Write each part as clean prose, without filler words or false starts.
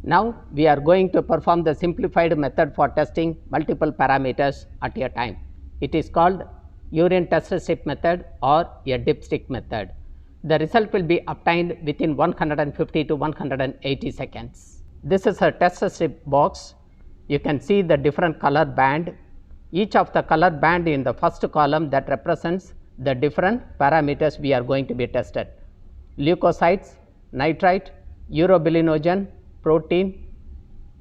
Now we are going to perform the simplified method for testing multiple parameters at a time. It is called urine test strip method or a dipstick method. The result will be obtained within 150 to 180 seconds. This is a test strip box. You can see the different color band. Each of the color band in the first column that represents the different parameters we are going to be tested. Leukocytes, nitrite, urobilinogen, protein,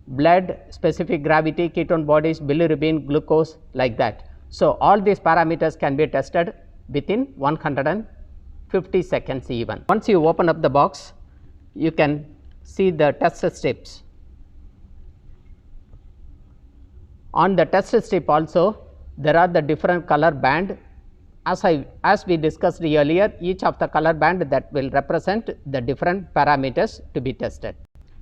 blood, specific gravity, ketone bodies, bilirubin, glucose, like that. So, all these parameters can be tested within 150 seconds even. Once you open up the box, you can see the test strips. On the test strip also, there are the different color band. As we discussed earlier, each of the color band that will represent the different parameters to be tested.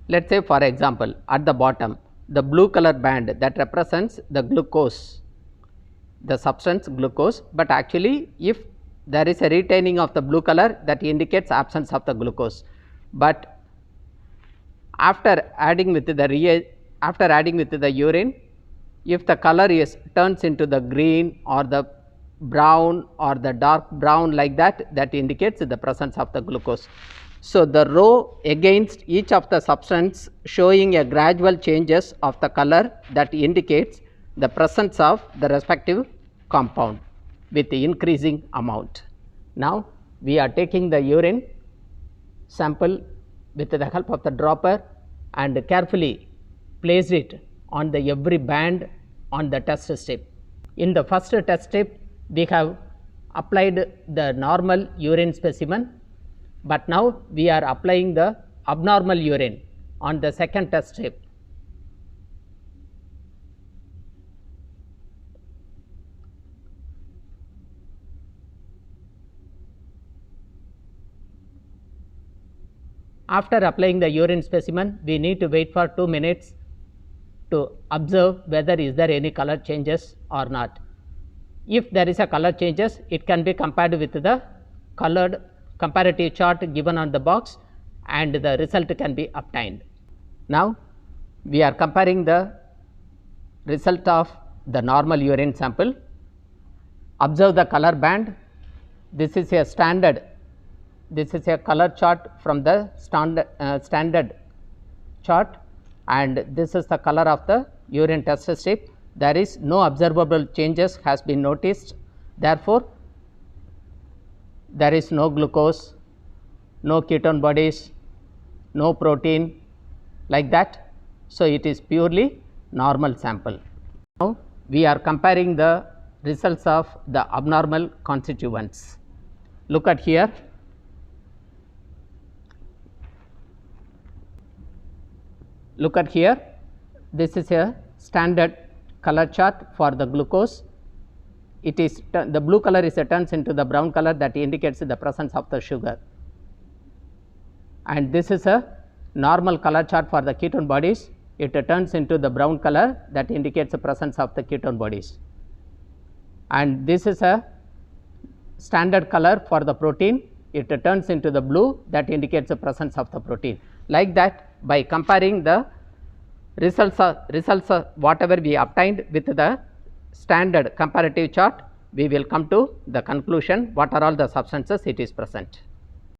Let us say for example, at the bottom the blue color band that represents the glucose, the substance glucose, but actually if there is a retaining of the blue color, that indicates absence of the glucose. But after adding with the urine, if the color turns into the green or the brown or the dark brown, like that, that indicates the presence of the glucose. So, the row against each of the substance showing a gradual changes of the color, that indicates the presence of the respective compound with the increasing amount. Now, we are taking the urine sample with the help of the dropper and carefully place it on the every band on the test strip. In the first test strip, we have applied the normal urine specimen, but now we are applying the abnormal urine on the second test strip. After applying the urine specimen, we need to wait for 2 minutes to observe whether is there any color changes or not. If there is a color changes, it can be compared with the colored comparative chart given on the box and the result can be obtained. Now, we are comparing the result of the normal urine sample. Observe the color band. This is a standard. This is a color chart from the standard chart, and this is the color of the urine test strip. There is no observable changes has been noticed. Therefore, there is no glucose, no ketone bodies, no protein, like that. So, it is purely normal sample. Now, we are comparing the results of the abnormal constituents. Look at here. Look at here, this is a standard color chart for the glucose. It is the blue color is turns into the brown color, that indicates the presence of the sugar, and this is a normal color chart for the ketone bodies. It turns into the brown color, that indicates the presence of the ketone bodies, and this is a standard color for the protein. It turns into the blue, that indicates the presence of the protein. Like that, by comparing the results whatever we obtained with the standard comparative chart, we will come to the conclusion what are all the substances it is present.